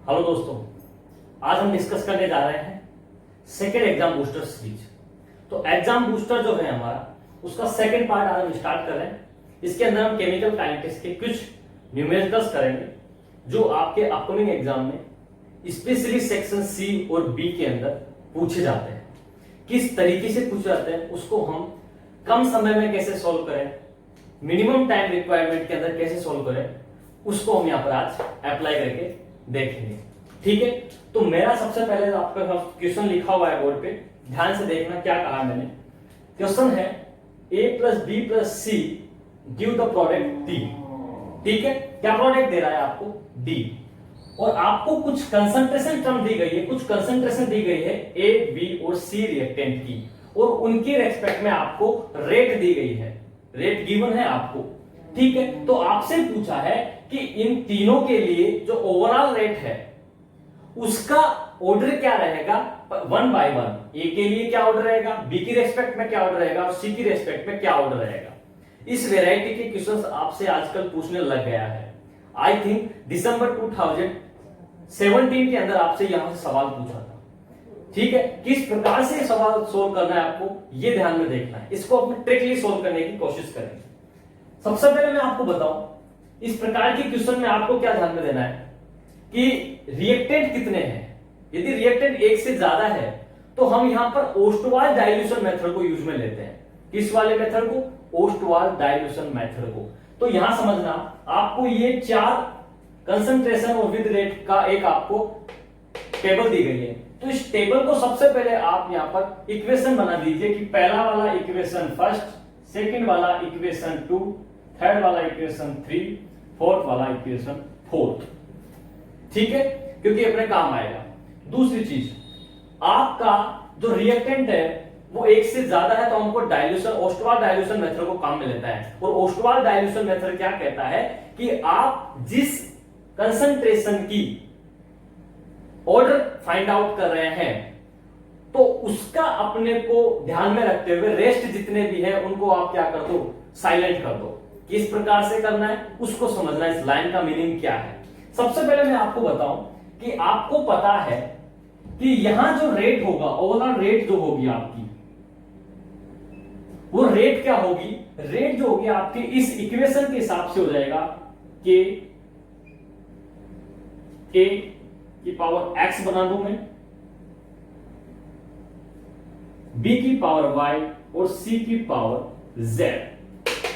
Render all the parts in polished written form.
Hello दोस्तों, आज हम डिस्कस करने जा रहे हैं सेकेंड एग्जाम बूस्टर सीरीज। तो एग्जाम बूस्टर जो है हमारा, उसका सेकेंड पार्ट आज हम स्टार्ट कर रहे हैं। इसके अंदर हम केमिकल काइनेटिक्स के कुछ न्यूमेरिकल्स करेंगे जो आपके अपकमिंग एग्जाम में स्पेशली सेक्शन सी और बी के अंदर पूछे जाते हैं। किस तरीके से पूछे जाते हैं उसको हम कम समय में कैसे सोल्व करें, मिनिमम टाइम रिक्वायरमेंट के अंदर कैसे सोल्व करें, उसको हम यहाँ पर आज अप्लाई करके देखेंगे। ठीक है, तो मेरा सबसे पहले आपका क्वेश्चन लिखा हुआ है बोर्ड पे, ध्यान से देखना क्या कहा मैंने। क्वेश्चन है a plus B plus C give the product D। ठीक है, क्या प्रोडक्ट दे रहा है आपको? D। और आपको कुछ कंसंट्रेशन टर्म दी गई है, कुछ कंसंट्रेशन दी गई है A, B और C रिएक्टेंट की, और उनके रेस्पेक्ट में आपको रेट दी गई है, रेट गिवन है आपको। ठीक है, तो आपसे पूछा है कि इन तीनों के लिए जो ओवरऑल रेट है उसका ऑर्डर क्या रहेगा, 1 by 1। ए के लिए क्या ऑर्डर रहेगा, बी की रेस्पेक्ट में क्या ऑर्डर रहेगा और सी की रेस्पेक्ट में क्या ऑर्डर रहेगा। इस वेराइटी के क्वेश्चंस आपसे आजकल पूछने लग गया है। आई थिंक दिसंबर 2017 के अंदर आपसे यहां से सवाल पूछा था। ठीक है, किस प्रकार से सवाल सोल्व करना है आपको ये ध्यान में देखना है, इसको अपने ट्रिकली सोल्व करने की कोशिश करेंगे। सबसे पहले मैं आपको बताऊं, इस प्रकार के क्वेश्चन में आपको क्या ध्यान में देना है कि रिएक्टेंट कितने हैं। यदि रिएक्टेंट एक से ज्यादा है तो हम यहां पर ओस्टवाल डाइल्यूशन मेथड को यूज में लेते हैं। किस वाले मेथड को? ओस्टवाल डाइल्यूशन मेथड को। तो यहां समझना, आपको ये 4 कंसंट्रेशन और विद रेट का एक आपको टेबल दी गई है। तो इस टेबल को सबसे पहले आप यहां पर इक्वेशन बना दीजिए कि पहला वाला इक्वेशन फर्स्ट, सेकंड वाला इक्वेशन 2, थर्ड वाला इक्वेशन 3, फोर्थ वाला इक्वेशन 4। ठीक है, क्योंकि अपने काम आएगा। दूसरी चीज, आपका जो रिएक्टेंट है वो एक से ज्यादा है तो हमको डाइल्यूशन, ओस्टवाल डाइल्यूशन मेथड को काम में लेता है। और ओस्टवाल डाइल्यूशन मेथड क्या कहता है कि आप जिस कंसंट्रेशन की ऑर्डर फाइंड आउट कर रहे हैं तो उसका अपने को ध्यान में रखते हुए रेस्ट जितने भी है उनको आप क्या कर दो, साइलेंट कर दो। किस प्रकार से करना है उसको समझना, इस लाइन का मीनिंग क्या है। सबसे पहले मैं आपको बताऊं कि आपको पता है कि यहां जो रेट होगा, ओवरऑल रेट जो होगी आपकी, वो रेट क्या होगी? रेट जो होगी आपके इस इक्वेशन के हिसाब से हो जाएगा कि a की पावर x बना दूं मैं, b की पावर y और c की पावर z।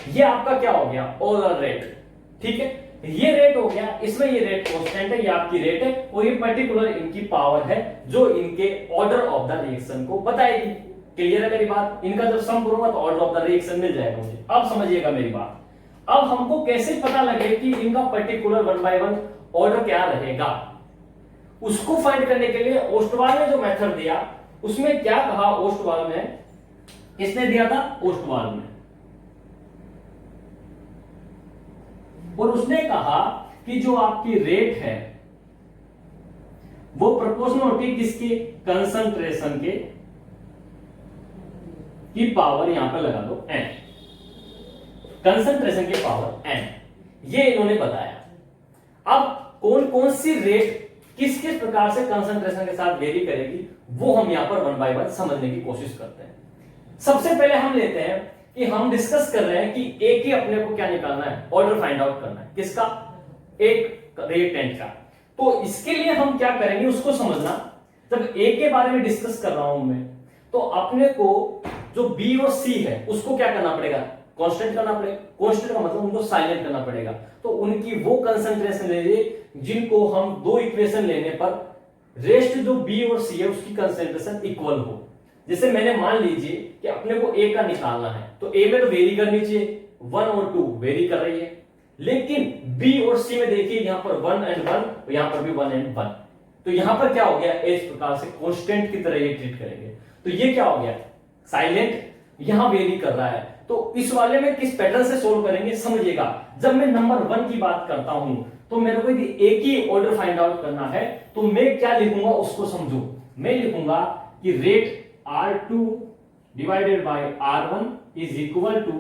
ये आपका क्या हो गया? Overall rate. ठीक है, ये रेट हो गया, इसमें ये रेट कांस्टेंट है, ये आपकी रेट है, और ये पर्टिकुलर इनकी पावर है जो इनके ऑर्डर ऑफ द रिएक्शन को बताएगी। क्लियर है मेरी बात? इनका जब सम करूंगा तो ऑर्डर ऑफ द रिएक्शन मिल जाएगा मुझे। अब समझिएगा मेरी बात। अब हमको कैसे पता लगे कि इनका पर्टिकुलर 1 by 1 ऑर्डर क्या रहेगा, उसको फाइंड करने के लिए ओस्टवाल ने जो मेथड दिया उसमें क्या कहा, ओस्टवाल में किसने दिया था? ओस्टवाल में। और उसने कहा कि जो आपकी रेट है वो प्रोपोर्शनल होती है किसके? कंसंट्रेशन के की पावर, यहां पर लगा दो n, कंसंट्रेशन की पावर n। ये इन्होंने बताया। अब कौन कौन सी रेट किस किस प्रकार से कंसंट्रेशन के साथ वेरी करेगी वो हम यहां पर 1 by 1 समझने की कोशिश करते हैं। सबसे पहले हम लेते हैं कि हम डिस्कस कर रहे हैं कि ए के अपने को क्या निकालना है, ऑर्डर फाइंड आउट करना है। किसका? एक रिएक्टेंट का। तो इसके लिए हम क्या करेंगे उसको समझना। जब ए के बारे में डिस्कस कर रहा हूं मैं, तो अपने को जो बी और सी है उसको क्या करना पड़ेगा? कांस्टेंट करना पड़ेगा। कांस्टेंट का मतलब उनको साइलेंट करना पड़ेगा। तो उनकी वो कंसंट्रेशन ले लीजिए जिनको हम दो इक्वेशन लेने पर रेस्ट जो बी और सी है उसकी कंसंट्रेशन इक्वल हो। जैसे मैंने मान लीजिए कि अपने को ए का निकालना है, तो ए में तो वेरी करनी चाहिए, 1 और 2 वेरी कर रही है, लेकिन बी और सी में देखिए यहां पर 1 and 1 और यहां पर भी 1 and 1। तो यहां पर क्या हो गया? इस प्रकार से कांस्टेंट की तरह ये ट्रीट करेंगे। तो ये क्या हो गया? साइलेंट, यहां वेरी कर रहा है। तो इस वाले में किस पैटर्न से सोल्व करेंगे समझिएगा। जब मैं नंबर 1 की बात करता हूं तो मेरे को एक ही ऑर्डर फाइंड आउट करना है, तो मैं क्या लिखूंगा उसको समझो। मैं लिखूंगा कि rate R2 divided by R1 is equal to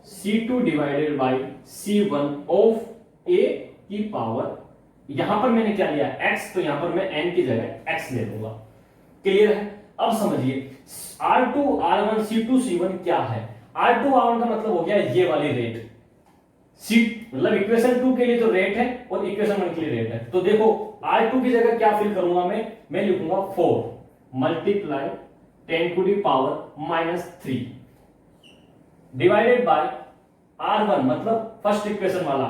C2 divided by C1 of A की पावर यहां पर मैंने क्या लिया x, तो यहां पर मैं n की जगह x ले लूंगा। क्लियर है? अब समझिए R2 R1 C2 C1 क्या है। R2 R1 का मतलब हो गया ये वाली रेट, सी मतलब इक्वेशन 2 के लिए जो रेट है और इक्वेशन 1 के लिए रेट है। तो देखो R2 की जगह क्या फिल करूंगा मैं लिखूंगा 4 multiply 10 to the power -3 divided by R1 मतलब फर्स्ट इक्वेशन वाला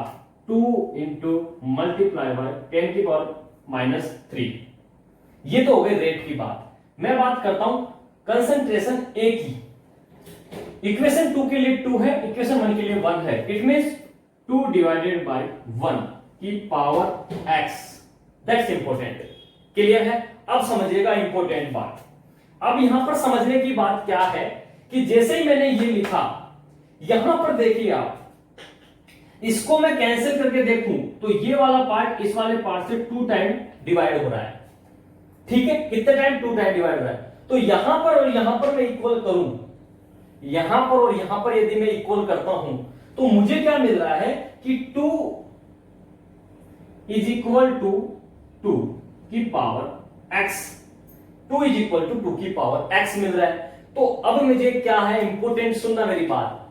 2 इंटू मल्टीप्लाई बाय 10 की पावर -3। ये तो हो गई रेट की बात। मैं बात करता हूं कंसंट्रेशन ए की। इक्वेशन 2 के लिए 2 है, इक्वेशन 1 के लिए 1 है। इट मींस 2 डिवाइडेड बाय 1 की power x। That's important. Clear है? अब समझिएगा इंपॉर्टेंट बात। अब यहां पर समझने की बात क्या है कि जैसे ही मैंने ये लिखा, यहां पर देखिए आप, इसको मैं कैंसिल करके देखूं तो ये वाला पार्ट इस वाले पार्ट से 2 टाइम डिवाइड हो रहा है। ठीक है? कितने टाइम? 2 टाइम डिवाइड हो रहा है। तो यहां पर और यहां पर मैं इक्वल करूं, यहां पर और यहां पर यदि मैं इक्वल करता हूं तो मुझे क्या मिल रहा है कि 2 इज इक्वल टू 2 की power x। 2 is equal to 2 की पावर x मिल रहा है। तो अब मुझे क्या है इंपॉर्टेंट, सुनना मेरी बात,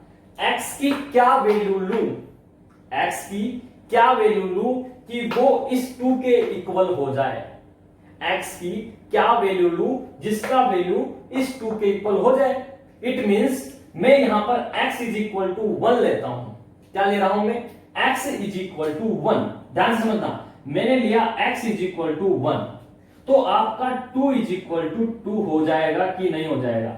x की क्या वैल्यू लूं, x की क्या वैल्यू लूं कि वो इस 2 के इक्वल हो जाए। x की क्या वैल्यू लूं जिसका वैल्यू इस 2 के इक्वल हो जाए। इट मींस मैं यहां पर x इज इक्वल टू 1 लेता हूं। क्या ले रहा हूं मैं? x is equal to 1। ध्यान से समझना, मैंने लिया x इज इक्वल टू 1, तो आपका 2 इज इक्वल टू 2 हो जाएगा कि नहीं हो जाएगा?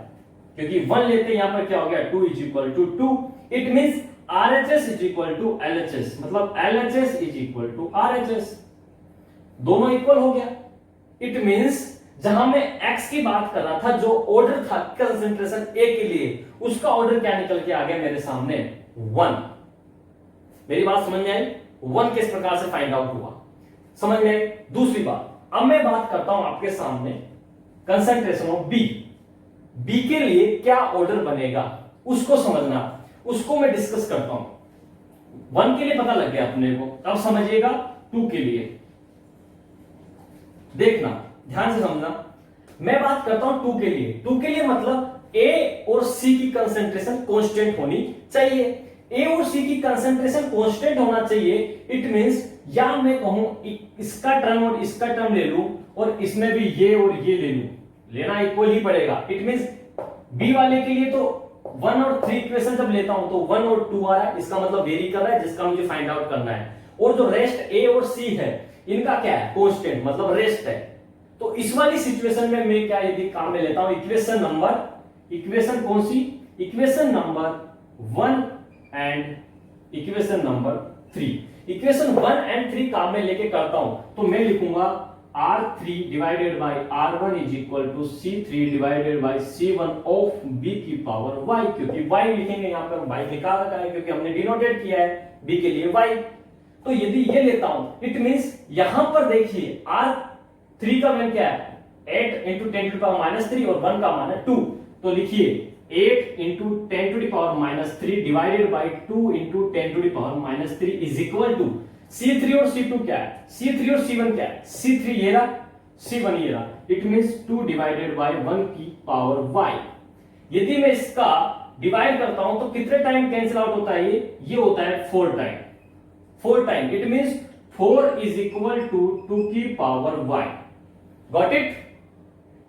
क्योंकि 1 लेते यहां पर क्या हो गया, 2 is equal to 2। It means RHS is equal to LHS, मतलब LHS is equal to RHS। दोनों इक्वल हो गया। इट मींस जहां मैं x की बात कर रहा था, जो ऑर्डर था कंसंट्रेशन A के लिए, उसका ऑर्डर क्या निकल के आ गया मेरे सामने? 1। मेरी बात समझ में आई? 1 किस प्रकार से फाइंड आउट हुआ, समझ में आई? दूसरी बात, अब मैं बात करता हूं आपके सामने कंसंट्रेशन ऑफ B के लिए क्या ऑर्डर बनेगा उसको समझना, उसको मैं डिस्कस करता हूं। 1 के लिए पता लग गया अपने को, अब समझिएगा 2 के लिए। देखना, ध्यान से समझना, मैं बात करता हूं 2 के लिए। 2 के लिए मतलब A और C की कंसंट्रेशन कांस्टेंट होनी चाहिए। A और C की कंसंट्रेशन कांस्टेंट होना चाहिए। इट मींस या मैं कहूं इसका टर्म और इसका टर्म ले लूं और इसमें भी ये और ये ले लूं, लेना इक्वल ही पड़ेगा। इट मींस B वाले के लिए तो 1 और 3 इक्वेशन जब लेता हूं तो 1 और 2 आ रहा है, इसका मतलब वेरी कर रहा है, जिसका मुझे फाइंड आउट करना है। और जो रेस्ट A और C है इनका क्या है? कांस्टेंट, मतलब रेस्ट है। तो इस वाली सिचुएशन में मैं क्या यदि काम में लेता हूं, इक्वेशन कौन सी? Equation number 1 and equation number 3। Equation 1 and 3 काम में लेके करता हूं तो मैं लिखूंगा R3 divided by R1 is equal to C3 divided by C1 of B की पावर y, क्योंकि y लिखेंगे, यहां पर y लिखा रखा है क्योंकि हमने डिनोटेड किया है B के लिए y। तो यदि ये लेता हूं, इट मींस यहां पर देखिए R3 का मान क्या है? 8 इंटू 10 टू द पावर -3 और 1 का मान है 2। तो लिखिए 8 into 10 to the power -3 divided by 2 into 10 to the power -3 is equal to C3 और C2 क्या है? C3 और C1 क्या है? C3 ये रहा, C1 ये रहा। इट मींस 2 डिवाइडेड बाय 1 की पावर y। यदि मैं इसका डिवाइड करता हूं तो कितने टाइम कैंसिल आउट होता है? ये होता है 4 time. 4 time, it means 4 is equal to 2 की पावर y। Got it?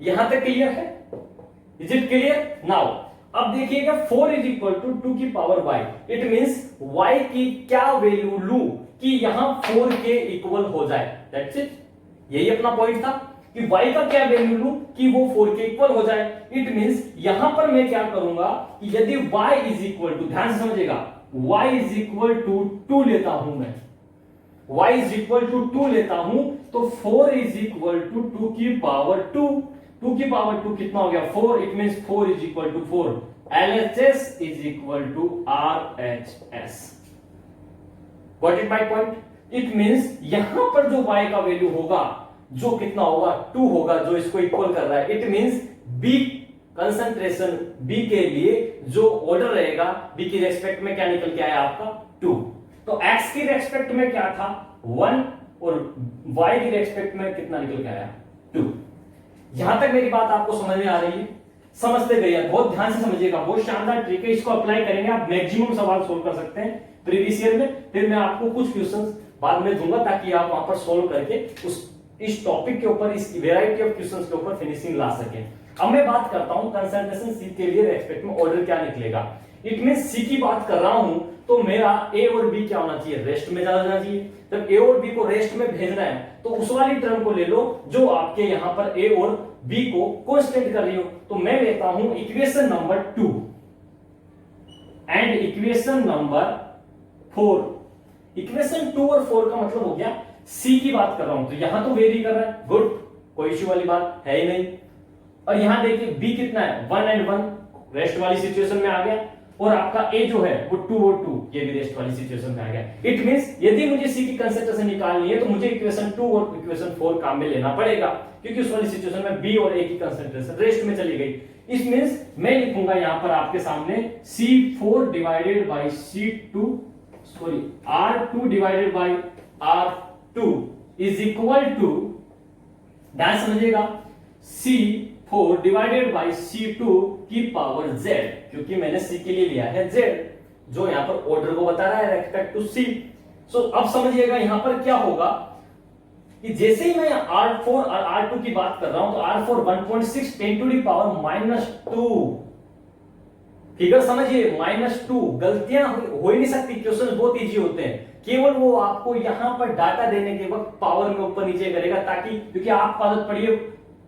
यहां तक क्लियर है? Is it clear? नाउ अब देखिएगा 4 इज इक्वल टू 2 की power y। It means y की क्या वैल्यू लूं कि यहां 4 के इक्वल हो जाए। दैट्स इट, यही अपना पॉइंट था कि y का क्या वैल्यू लूं कि वो 4 के इक्वल हो जाए। इट मींस यहां पर मैं क्या करूंगा कि यदि y इज इक्वल टू, ध्यान से समझिएगा, y इज इक्वल टू 2 लेता हूं मैं, y इज इक्वल टू 2 लेता हूं तो 4 इज इक्वल टू 2 की पावर 2। 2 की पावर 2 कितना हो गया? 4। It means 4 is equal to 4। LHS is equal to RHS। Got it my point? It means यहां पर जो y का वैल्यू होगा, जो कितना होगा? 2 होगा, जो इसको इक्वल कर रहा है। It means B concentration B के लिए जो ऑर्डर रहेगा B की रेस्पेक्ट में क्या निकल के आया आपका? 2। तो x की रेस्पेक्ट में क्या था? 1 और y के रेस्पेक्ट में कितना निकल के आया 2। यहां तक मेरी बात आपको समझ में आ रही है? समझते गए, बहुत ध्यान से समझिएगा, बहुत शानदार ट्रिक है, इसको अप्लाई करेंगे आप मैक्सिमम सवाल सोल्व कर सकते हैं प्रीवियस ईयर में। फिर मैं आपको कुछ क्वेश्चंस बाद में दूंगा ताकि आप वहां पर सोल्व करके इस टॉपिक के ऊपर, इस वेराइटी ऑफ क्वेश्चंस के ऊपर फिनिशिंग ला सकें। अब मैं बात करता हूं कंसंट्रेशन सी के लिए रेस्पेक्ट में ऑर्डर क्या निकलेगा। इट मीन सी की बात कर रहा हूं तो मेरा ए और बी क्या होना चाहिए, रेस्ट में जाना चाहिए। जब ए और बी को रेस्ट में भेजना है तो उस वाली टर्म को ले लो जो आपके यहां पर ए और बी को कांस्टेंट कर रही हो। तो मैं लेता हूं equation number 2 and equation number 4। Equation 2 और 4 का मतलब हो गया सी की बात कर रहा हूं तो यहां तो वेरी कर रहा है, गुड, कोई इश्यू वाली बात है ही नहीं। और यहां देखिए बी कितना है 1 एंड 1 रेस्ट वाली सिचुएशन में आ गया, और आपका ए जो है वो 2 और 2 ये भी रेस्ट वाली सिचुएशन में आ गया। इट मींस यदि मुझे सी की कंसंट्रेशन निकालनी है तो मुझे इक्वेशन 2 और इक्वेशन 4 काम में लेना पड़ेगा, क्योंकि उस वाली सिचुएशन में बी और ए की कंसंट्रेशन रेस्ट में चली गई। इस मींस मैं लिखूंगा यहां पर आपके सामने C4 divided by C2 sorry R2 divided by R2 is equal to, ध्यान समझिएगा, C4 डिवाइडेड बाय C2 की पावर Z, क्योंकि मैंने C के लिए लिया है Z, जो यहां पर ऑर्डर को बता रहा है रेस्पेक्ट टू C। सो अब समझिएगा यहां पर क्या होगा कि जैसे ही मैं R4 और R2 की बात कर रहा हूं तो R4 1.6 10 to the power -2, figure समझिए -2। गलतियां हो ही नहीं सकती, क्वेश्चन बहुत इजी होते हैं, केवल वो आपको यहां पर डाटा देने के वक्त पावर में ऊपर नीचे करेगा, ताकि क्योंकि आपको आदत पड़ी है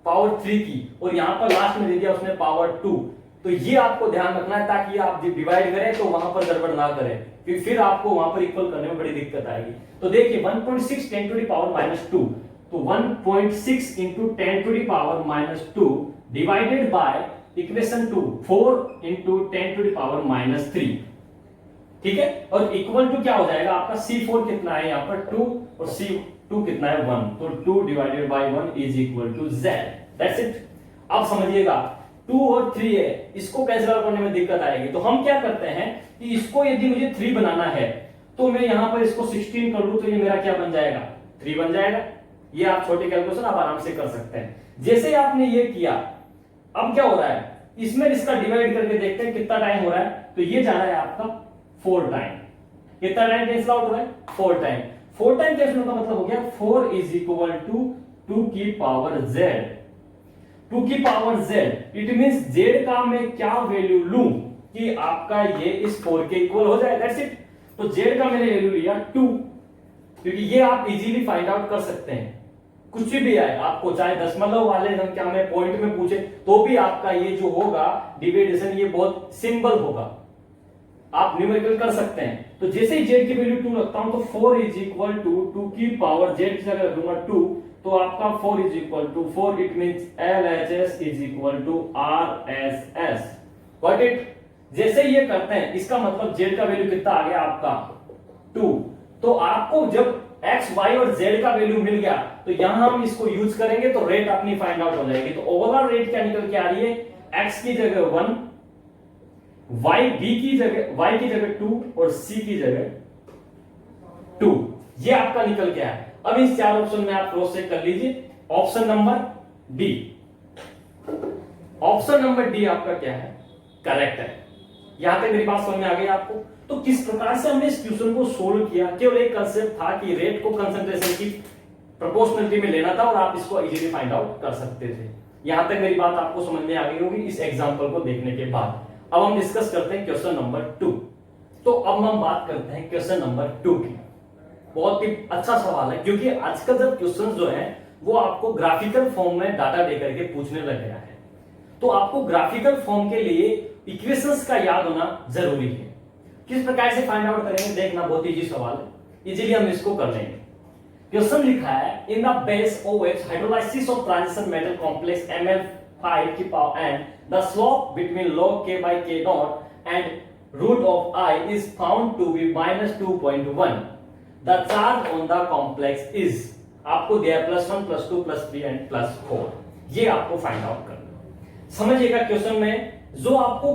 पावर 3 की और यहां पर लास्ट में दे दिया उसने पावर 2, तो ये आपको ध्यान रखना है ताकि आप डिवाइड करें तो वहां पर गड़बड़ ना करें, फिर आपको वहां पर इक्वल करने में बड़ी दिक्कत आएगी। तो देखिए 1.6 10 टू द पावर -2, तो 1.6 into 10 to the power -2 divided by equation 2 4 into 10 to the power -3, ठीक है। और इक्वल टू क्या हो जाएगा आपका C4 कितना है यहाँ पर 2 और C2 कितना है 1, तो 2 divided by 1 is equal to Z, that's it. अब समझिएगा 2 और 3 है, इसको कैंसिल करने में दिक्कत आएगी, तो हम क्या करते हैं कि इसको यदि मुझे 3 बनाना है तो मैं यहां पर इसको 16 कर लूं तो ये मेरा क्या बन जाएगा 3 बन जाएगा। ये आप छोटी कैलकुलेशन आप आराम से कर सकते हैं। जैसे आपने ये किया, अब क्या हो रहा है इसमें इसका डिवाइड करके देखते हैं कितना टाइम हो रहा है, तो ये जा रहा है आपका 4 टाइम। कितना टाइम कैंसिल आउट हो रहा है 4 टाइम। 4 टाइम कैंसिल होने का मतलब हो गया 4 इज इक्वल टू 2 की पावर Z, 2 की power Z। It means Z का मैं क्या वैल्यू लूं कि आपका ये इस 4 के इक्वल हो जाए, दैट्स इट। तो Z का मैंने वैल्यू लिया 2, क्योंकि ये आप इजीली फाइंड आउट कर सकते हैं, कुछ भी आए आपको, चाहे दशमलव वाले संख्या में पॉइंट में पूछे तो भी आपका ये जो होगा डिविडेशन ये बहुत सिंपल होगा, आप न्यूमेरिकल कर सकते हैं। तो जैसे ही Z की वैल्यू 2 रखता हूं तो 4 इज इक्वल टू 2 की पावर Z की जगह रखूंगा 2, तो आपका 4 is equal to 4, it means LHS is equal to RSS, got it. जैसे ये करते हैं इसका मतलब Z का वैल्यू कितना आ गया आपका 2, तो आपको जब x, y और z का वैल्यू मिल गया तो यहां हम इसको यूज करेंगे तो रेट अपनी फाइंड आउट हो जाएगी। तो ओवरऑल रेट क्या निकल के आ रही है, x की जगह 1, y की जगह 2 और c की जगह 2, ये आपका निकल गया है। अब इस 4 ऑप्शन में आप क्रॉस चेक कर लीजिए। Option number D, option number D आपका क्या है, करेक्ट है। यहां तक मेरी बात समझ में आ गई आपको। तो किस प्रकार से हमने इस क्वेश्चन को सोल्व किया, केवल एक कंसेप्ट था कि रेट को कंसंट्रेशन की प्रोपोर्शनलिटी में लेना था और आप इसको इजीली फाइंड आउट कर सकते थे। यहां तक मेरी बात आपको समझ में आ गई होगी इस एग्जांपल को देखने के बाद। अब हम डिस्कस करते हैं क्वेश्चन नंबर 2। तो अब हम बात करते हैं क्वेश्चन नंबर 2 की। बहुत ही अच्छा सवाल है, क्योंकि आजकल जब क्वेश्चन जो है वो आपको ग्राफिकल फॉर्म में डाटा दे करके पूछने लग गया है, तो आपको ग्राफिकल फॉर्म के लिए इक्वेशंस का याद होना जरूरी है। किस प्रकार से फाइंड आउट करेंगे देखना, बहुत इजी सवाल है, इजीली हम इसको कर लेंगे। क्वेश्चन लिखा है in the base OH hydrolysis of transition metal complex Ml5 की power and the slope between log K by K dot and root of I is found to be -2.1. The charge on the complex is, आपको दिया +1 +2 +3 and +4। ये आपको find out करना। समझिएगा question में जो आपको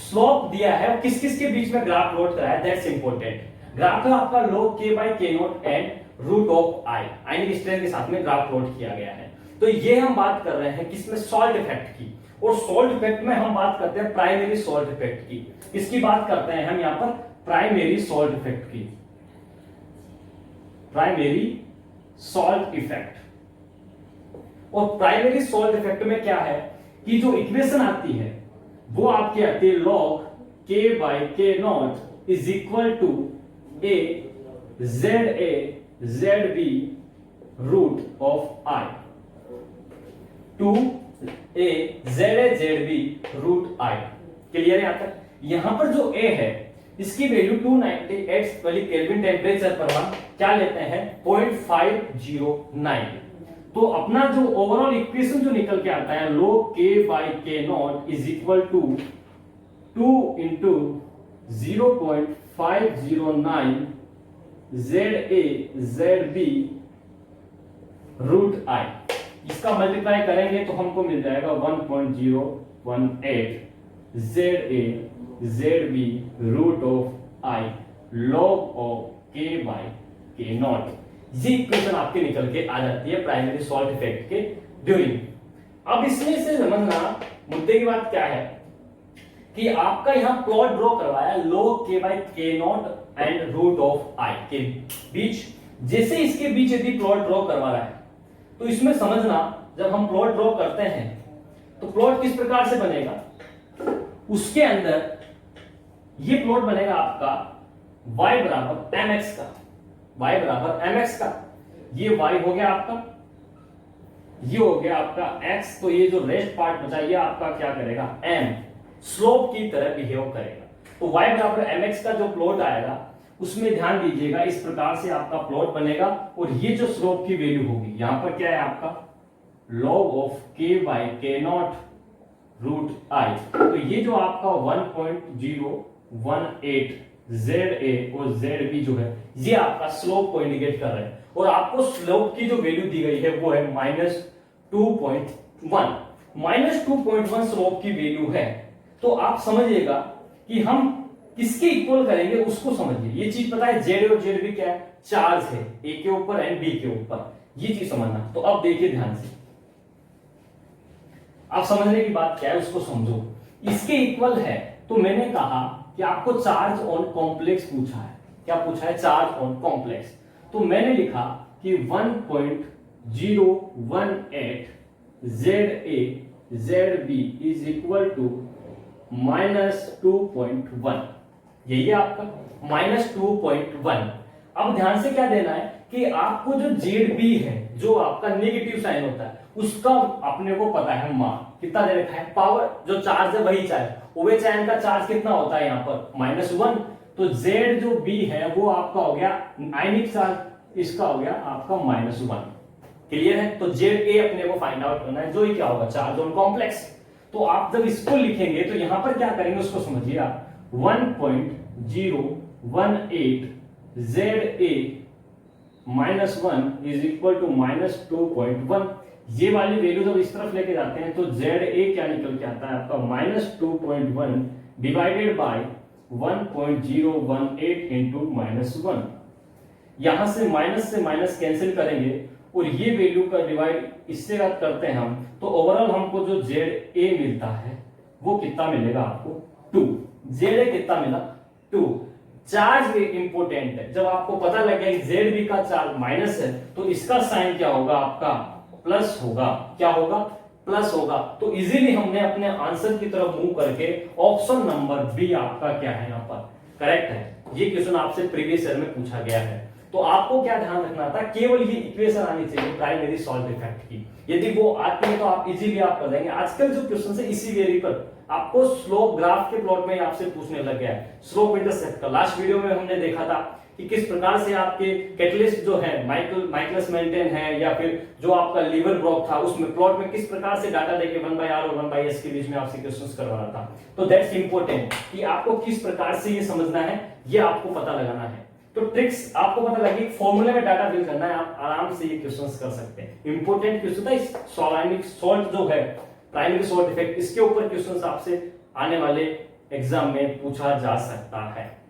स्लोप दिया है किस किस के बीच में ग्राफ प्लॉट कराया, दैट्स इंपॉर्टेंट। ग्राफ है आपका log K by K naught and root of I, ionic strength के साथ में ग्राफ प्लॉट किया गया है। तो ये हम बात कर रहे हैं किसमें, सॉल्ट इफेक्ट की। और सॉल्ट इफेक्ट में हम बात करते हैं प्राइमरी सॉल्ट इफेक्ट की। किसकी बात करते हैं हम यहां पर, प्राइमरी सॉल्ट इफेक्ट की, प्राइमरी सॉल्ट इफेक्ट। और प्राइमरी सॉल्ट इफेक्ट में क्या है कि जो इक्वेशन आती है वो आपकी आती है log k by k naught is equal to a zb root of i two a zb root i। Clear है? यहां तक? यहां पर जो a है इसकी वैल्यू 298 वाली केल्विन टेम्परेचर पर हम क्या लेते हैं, 0.509। तो अपना जो ओवरऑल इक्वेशन जो निकल के आता है log k by k naught is equal to 2 into 0.509 ZB root i। इसका मल्टीप्लाई करेंगे तो हमको मिल जाएगा 1.018 ZB root of i log of k by k naught. ये इक्वेशन आपके निकल के आ जाती है प्राइमरी सॉल्ट इफेक्ट के ड्यूरिंग। अब इसमें से समझना मुद्दे की बात क्या है कि आपका यहां प्लॉट ड्रॉ करवाया log k by k naught and root of i के बीच। जैसे इसके बीच यदि प्लॉट ड्रॉ करवा रहा है तो इसमें समझना, जब हम प्लॉट ड्रॉ करते हैं तो प्लॉट किस प्रकार से बनेगा, उसके अंदर ये प्लॉट बनेगा आपका y बराबर mx का, y बराबर mx का। ये y हो गया आपका, ये हो गया आपका x। तो ये जो रेस्ट पार्ट बचा ये आपका क्या करेगा, m स्लोप की तरह बिहेव करेगा। तो y बराबर mx का जो प्लॉट आएगा उसमें ध्यान दीजिएगा इस प्रकार से आपका प्लॉट बनेगा। और ये जो स्लोप की वैल्यू होगी यहां पर क्या है आपका log of k by k naught root i। तो ये जो आपका 1.018 ZA और ZB जो है ये आपका स्लोप को इंडिकेट कर रहे हैं। और आपको स्लोप की जो वैल्यू दी गई है वो है -2.1। -2.1 स्लोप की वैल्यू है। तो आप समझिएगा कि हम किसके इक्वल करेंगे उसको समझिए। ये चीज पता है जेड और जेड भी क्या है, चार्ज है ए के ऊपर एंड बी के ऊपर, ये चीज समझना। तो अब देखिए ध्यान से, आप समझने की बात क्या है उसको समझो। इसके इक्वल है तो मैंने कहा कि आपको चार्ज ऑन कॉम्प्लेक्स पूछा है। क्या पूछा है, चार्ज ऑन कॉम्प्लेक्स। तो मैंने लिखा कि 1.018 ZA ZB is equal to -2.1। यही है आपका -2.1। अब ध्यान से क्या देना है कि आपको जो ZB है जो आपका नेगेटिव साइन होता है उसका अपने को पता है मान कितना दे रखा है, पावर जो चार्ज है वही चार्ज, ओवे चैन का चार्ज कितना होता है यहाँ पर -1। तो Z जो B है वो आपका हो गया आयनिक चार्ज, इसका हो गया आपका -1। क्लियर है? तो ZA अपने को फाइंड आउट करना है, जो ही क्या होगा, चार्ज ऑन कॉम्प्लेक्स। तो आप जब इसको लिखेंगे तो यहां पर क्या करेंगे उसको समझिए आप। 1.018 ZA -1 इज इक्वल टू -2.1। ये वाली वैल्यू जब इस तरफ लेके जाते हैं तो ZA क्या निकल के आता है आपका -2.1 डिवाइडेड बाय 1.018 इंटू -1। यहां से माइनस कैंसिल करेंगे और ये वैल्यू का डिवाइड इससे करते हैं हम, तो ओवरऑल हमको जो ZA मिलता है वो कितना मिलेगा आपको 2। ZA कितना मिला 2। चार्ज भी इंपोर्टेंट है। जब आपको पता लग गया कि ZB का चार्ज माइनस है तो इसका साइन क्या होगा आपका प्लस होगा। क्या होगा, प्लस होगा। तो इजीली हमने अपने आंसर की तरफ मूव करके ऑप्शन नंबर बी आपका क्या है यहाँ पर करेक्ट है। ये क्वेश्चन आपसे प्रीवियस ईयर में पूछा गया है। तो आपको क्या ध्यान रखना था, केवल ये इक्वेशन आनी चाहिए प्राइमरी सॉल्ट इफेक्ट की। यदि वो आती है तो आप इजीली आप कर देंगे। आजकल जो क्वेश्चन है इसी वेरी पर आपको स्लोप ग्राफ के प्लॉट में आपसे पूछने लग गया है, स्लोप इंटरसेप्ट का। लास्ट वीडियो में हमने देखा था कि किस प्रकार से आपके कैटलिस्ट जो है माइकलस मेंटेन है या फिर जो आपका लीवर ब्लॉक था उसमें प्लॉट में किस प्रकार से डाटा लेके 1/r और 1/s के बीच में आपसे क्वेश्चंस करवा रहा था। तो दैट्स इंपॉर्टेंट कि आपको किस प्रकार से ये समझना है, ये आपको पता लगाना है। तो ट्रिक्स आपको पता लगी, फॉर्मूले में डाटा फिल करना है, आप आराम से ये क्वेश्चंस कर सकते हैं। इंपॉर्टेंट क्वेश्चन था इस सॉल्ट जो है प्राइमरी सॉल्ट इफेक्ट, इसके ऊपर क्वेश्चंस आपसे आने वाले एग्जाम में पूछा जा सकता है।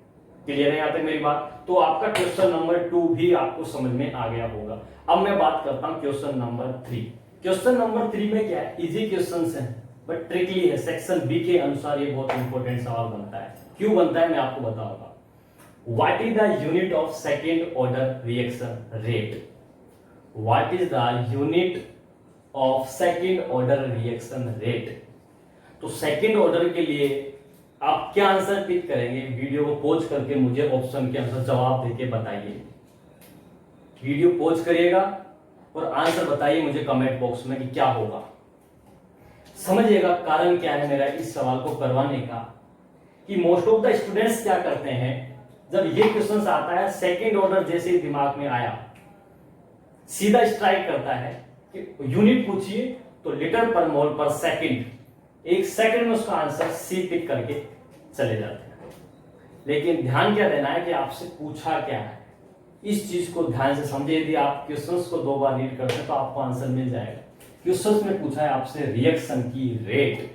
क्लियर है यहाँ तक मेरी बात? तो आपका क्वेश्चन नंबर 2 भी आपको समझ में आ गया होगा। अब मैं बात करता हूं क्वेश्चन नंबर 3। क्वेश्चन नंबर 3 में क्या है, इजी क्वेश्चंस हैं बट ट्रिकली है। सेक्शन बी के अनुसार ये बहुत इंपॉर्टेंट सवाल बनता है। क्यों बनता है मैं आपको बताऊंगा। What is the unit of second order reaction rate? What is the unit of second order reaction rate? तो सेकेंड ऑर्डर के लिए आप क्या आंसर पिक करेंगे? वीडियो को पॉज करके मुझे ऑप्शन के आंसर जवाब देके बताइए। वीडियो पॉज करिएगा और आंसर बताइए मुझे कमेंट बॉक्स में कि क्या होगा। समझिएगा कारण क्या है मेरा इस सवाल को करवाने का, कि मोस्ट ऑफ द स्टूडेंट्स क्या करते हैं, जब ये क्वेश्चन आता है सेकेंड ऑर्डर जैसे ही दिमाग में आया सीधा स्ट्राइक करता है कि यूनिट पूछिए तो litre per mole per second, एक सेकंड में उसका आंसर सी पिक करके चले जाते हैं। लेकिन ध्यान क्या देना है कि आपसे पूछा क्या है, इस चीज को ध्यान से समझे। यदि आप क्वेश्चंस को 2 बार रीड करते हैं तो आपको आंसर मिल जाएगा। क्वेश्चंस में पूछा है आपसे रिएक्शन की रेट,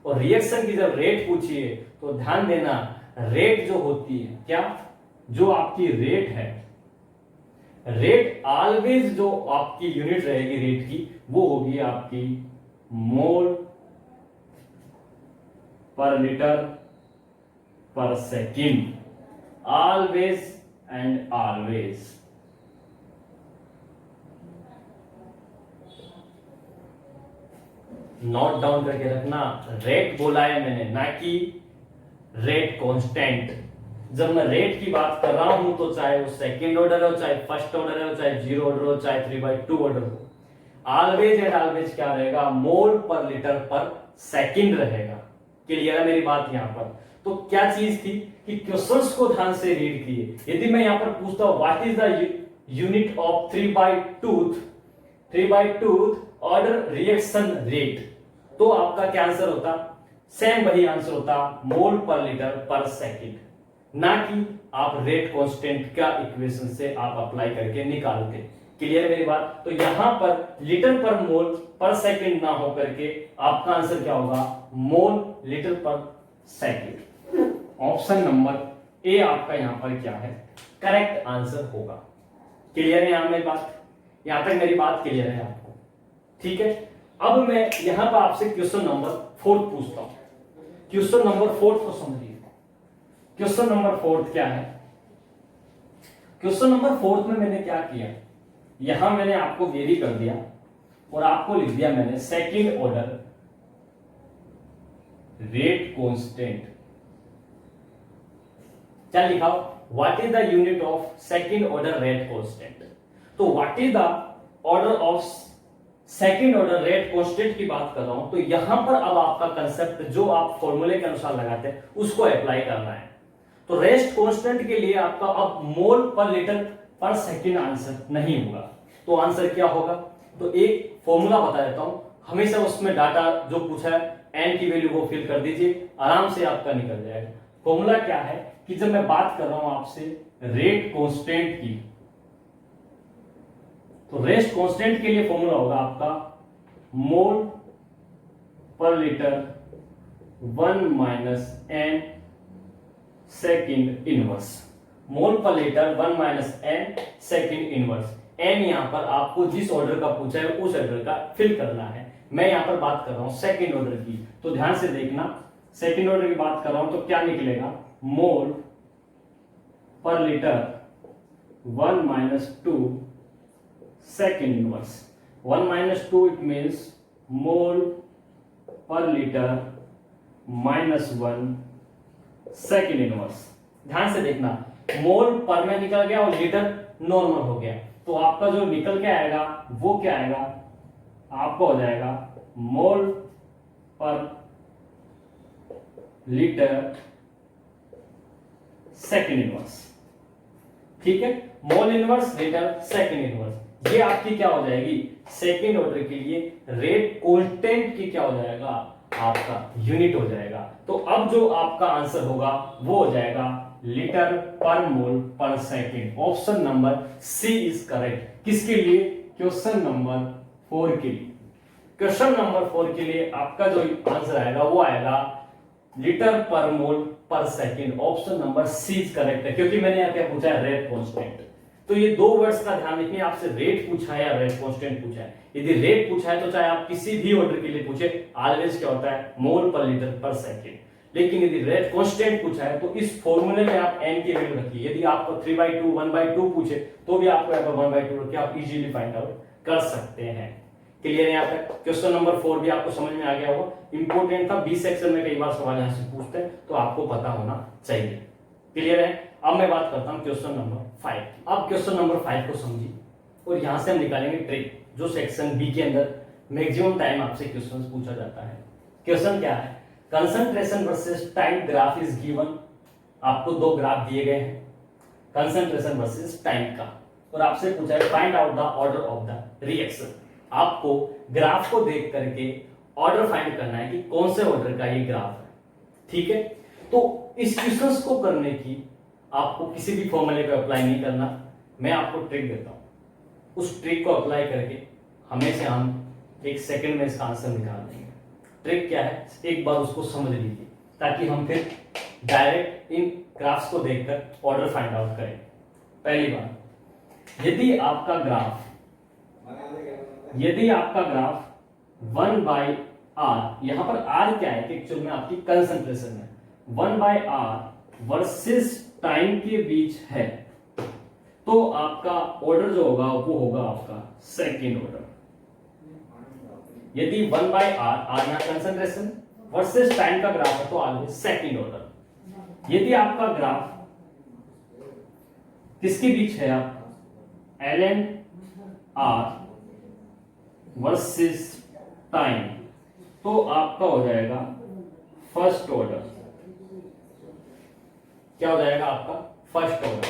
और रिएक्शन की जब रेट पूछिए तो ध्यान देना रेट जो होती है, क्या जो आपकी रेट है, रेट ऑलवेज जो आपकी यूनिट रहेगी रेट की वो होगी आपकी मोल पर लीटर पर second, always and always. Note down करके रखना, रेट बोला है मैंने, ना कि रेट कांस्टेंट। जब मैं रेट की बात कर रहा हूं तो चाहे वो सेकंड ऑर्डर हो, चाहे फर्स्ट ऑर्डर हो, चाहे 0 ऑर्डर हो, चाहे 3/2 ऑर्डर हो, ऑलवेज एंड ऑलवेज क्या रहेगा, मोल पर लीटर पर सेकंड रहेगा। क्लियर है मेरी बात यहाँ पर? तो क्या चीज थी कि क्वेश्चंस को ध्यान से रीड किए। यदि मैं यहाँ पर पूछता हूं what is the unit of 3/2 order reaction rate, तो आपका क्या आंसर होता? सेम वही आंसर होता, मोल पर लीटर पर सेकंड, ना कि आप रेट कांस्टेंट का इक्वेशन से आप अप्लाई करके निकालते। क्लियर है मेरी बात? तो यहां पर litre per mole per second ना होकर के आपका आंसर क्या होगा, मोल लीटर पर सेकंड। ऑप्शन नंबर ए आपका यहां पर क्या है, करेक्ट आंसर होगा। क्लियर है यहां मेरी बात? यहां तक मेरी बात क्लियर है आपको? ठीक है। अब मैं यहां पर आपसे क्वेश्चन नंबर 4 पूछता हूं। क्वेश्चन नंबर 4 को समझिए। क्वेश्चन नंबर 4 क्या है? क्वेश्चन नंबर 4 में मैंने क्या किया, यहां मैंने आपको वेरी कर दिया और आपको लिख दिया मैंने सेकंड ऑर्डर रेट कांस्टेंट। क्या लिखा? What is the unit of second order rate constant. तो what is the order of second order rate constant की बात कर रहा हूं, तो यहां पर अब आपका कंसेप्ट जो आप फॉर्मूले के अनुसार लगाते हैं उसको अप्लाई करना है। तो रेट कांस्टेंट के लिए आपका अब मोल पर लीटर पर सेकंड आंसर नहीं होगा, तो आंसर क्या होगा? तो एक फॉर्मूला बता देता हूं, हमेशा उसमें डाटा जो पूछा है एन की वैल्यू वो फिल कर दीजिए, आराम से आपका निकल जाएगा। फॉर्मूला क्या है कि जब मैं बात कर रहा हूं आपसे रेट कांस्टेंट की, तो रेट कांस्टेंट के लिए फॉर्मूला होगा आपका मोल per litre 1 - n second inverse. मोल per litre 1 - n second inverse. n यहां पर आपको जिस ऑर्डर का पूछा है उस ऑर्डर का फिल करना है। मैं यहां पर बात कर रहा हूं सेकंड ऑर्डर की, तो ध्यान से देखना, सेकंड ऑर्डर की बात कर रहा हूं तो क्या निकलेगा, mole per litre 1 - 2 second inverse. 1 - 2 it means mole per litre -1 second inverse. ध्यान से देखना, मोल पर में निकल गया और लीटर नॉर्मल हो गया, तो आपका जो निकल के आएगा वो क्या आएगा, आपको हो जाएगा मोल पर लीटर सेकंड इनवर्स। ठीक है, mole inverse litre second inverse, ये आपकी क्या हो जाएगी, सेकंड ऑर्डर के लिए रेट कांस्टेंट की क्या हो जाएगा, आपका यूनिट हो जाएगा। तो अब जो आपका आंसर होगा वो हो जाएगा litre per mole per second. Option number C is correct. किसके लिए, क्वेश्चन नंबर 4 के लिए। क्वेश्चन नंबर 4 के लिए आपका जो आंसर आएगा वो आएगा litre per mole per second. Option number C is correct है, क्योंकि मैंने यहाँ क्या पूछा है, रेट कांस्टेंट। तो ये दो वर्ड्स का ध्यान रखिए, आपसे रेट पूछा है या रेट कांस्टेंट पूछा है। यदि रेट पूछा है तो चाहे आप किसी भी ऑर्डर के लिए पूछे, ऑलवेज क्या होता है, मोल पर लीटर पर सेकेंड। लेकिन यदि रेट कांस्टेंट पूछा है तो इस फॉर्मूले में आप n की वैल्यू रखिए। यदि आपको 3/2 1/2 पूछे तो भी आपको यहाँ पर 1/2 रख के आप इजीली फाइंड आउट कर सकते हैं। क्लियर है यहाँ तक? क्वेश्चन नंबर 4 भी आपको समझ में आ गया होगा, इंपोर्टेंट था, बी सेक्शन में कई बार सवाल यहाँ से पूछते हैं, तो आपको पता होना चाहिए। क्लियर है? अब मैं बात करता हूँ क्वेश्चन नंबर 5। अब क्वेश्चन नंबर 5 को समझिए और यहाँ से हम निकालेंगे ट्रिक, जो सेक्शन बी के अंदर मैक्सिमम टाइम आपसे क्वेश्चन पूछा जाता है। क्वेश्चन क्या है, concentration versus time graph is given. आपको दो ग्राफ दिए गए हैं, कंसंट्रेशन वर्सेस टाइम का, और आपसे पूछा है find out the order of the reaction. आपको ग्राफ को देख करके ऑर्डर फाइंड करना है कि कौन से ऑर्डर का ये ग्राफ है। ठीक है, तो इस क्वेश्चन को करने की आपको किसी भी फॉर्मूले को अप्लाई नहीं करना, मैं आपको ट्रिक देता हूं, उस ट्रिक को अप्लाई करके हमें से हम 1 सेकंड में इसका आंसर निकाल देंगे। ट्रिक क्या है, एक बार उसको समझ लीजिए, ताकि हम फिर डायरेक्ट इन ग्राफ्स को देखकर ऑर्डर फाइंड आउट करें। पहली बात, यदि आपका ग्राफ 1/r, यहां पर r क्या है कि एक्चुअल में आपकी कंसंट्रेशन है, 1/r वर्सेस टाइम के बीच है, तो आपका ऑर्डर जो होगा वो होगा आपका सेकेंड ऑर्डर। यदि 1/r, r यहां कंसंट्रेशन वर्सेस टाइम का ग्राफ है तो ऑलवेज सेकेंड ऑर्डर। यदि आपका ग्राफ किसके बीच है, आप ln r वर्सेस टाइम, तो आपका हो जाएगा फर्स्ट ऑर्डर। क्या हो जाएगा आपका फर्स्ट ऑर्डर।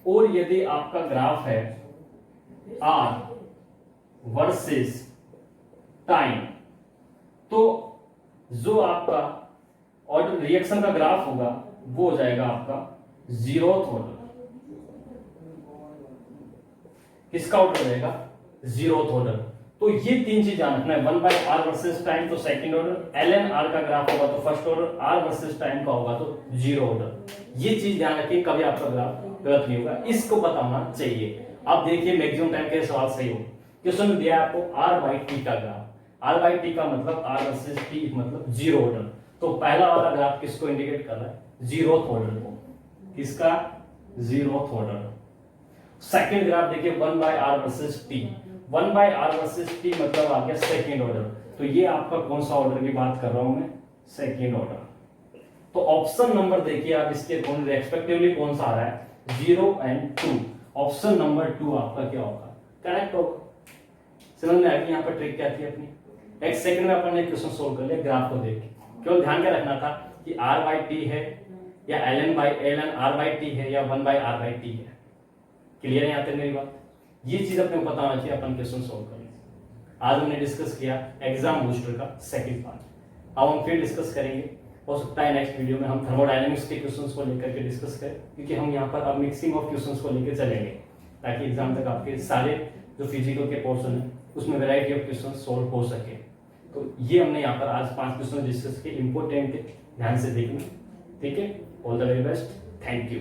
और यदि आपका ग्राफ है r वर्सेस टाइम, तो जो आपका ऑर्डर रिएक्शन का ग्राफ होगा वो हो जाएगा आपका 0th ऑर्डर। किसका ऑर्डर हो जाएगा, 0th ऑर्डर। तो ये तीन चीज ध्यान रखना है, 1/r वर्सेस टाइम तो सेकंड ऑर्डर, ln r का ग्राफ होगा तो first order, r versus time का होगा तो 0 ऑर्डर। ये चीज ध्यान रखिए, कभी आपका ग्राफ गलत नहीं होगा, इसको पता होना चाहिए। अब देखिए मैक्सिमम टाइम के सवाल सही हो। क्वेश्चन में दिया है आपको r/t का ग्राफ, r/t का मतलब r वर्सेस t मतलब 0 ऑर्डर। तो पहला वाला ग्राफ किसको इंडिकेट कर रहा है, 0th ऑर्डर को। किसका, 0th ऑर्डर। सेकंड ग्राफ देखिए 1/r versus t, 1/r versus t मतलब आ गया सेकेंड ऑर्डर। तो ये आपका कौन सा ऑर्डर की बात कर रहा हूं मैं, सेकेंड ऑर्डर। तो ऑप्शन नंबर देखिए आप इसके रेस्पेक्टिवली कौन सा आ रहा है, 0 and 2। ऑप्शन नंबर 2 आपका क्या होगा, करेक्ट होगा। समझ में आ गई यहाँ पर ट्रिक क्या थी अपनी। एक सेकंड में अपन ने क्वेश्चन सोल्व कर लिया ग्राफ को देख के। केवल ध्यान क्या रखना था कि r/t है या ln r/t है या 1/r/t है। क्लियर है यहाँ तक मेरी बात? ये चीज अपने को पता होना चाहिए, अपन क्वेश्चन सोल्व करें। आज हमने डिस्कस किया एग्जाम बूस्टर का सेकंड पार्ट। अब हम फिर डिस्कस करेंगे, हो सकता है नेक्स्ट वीडियो में हम थर्मोडायनेमिक्स के क्वेश्चंस को लेकर के डिस्कस करें, क्योंकि हम यहाँ पर अब मिक्सिंग ऑफ क्वेश्चंस को लेकर चलेंगे, ताकि एग्जाम तक आपके सारे जो फिजिकल के पोर्शन है उसमें वैरायटी ऑफ क्वेश्चन सोल्व हो सके। तो ये हमने यहाँ पर आज 5 क्वेश्चन डिस्कस किए, इंपॉर्टेंट ध्यान से देखना। ठीक है, all the very best, thank you.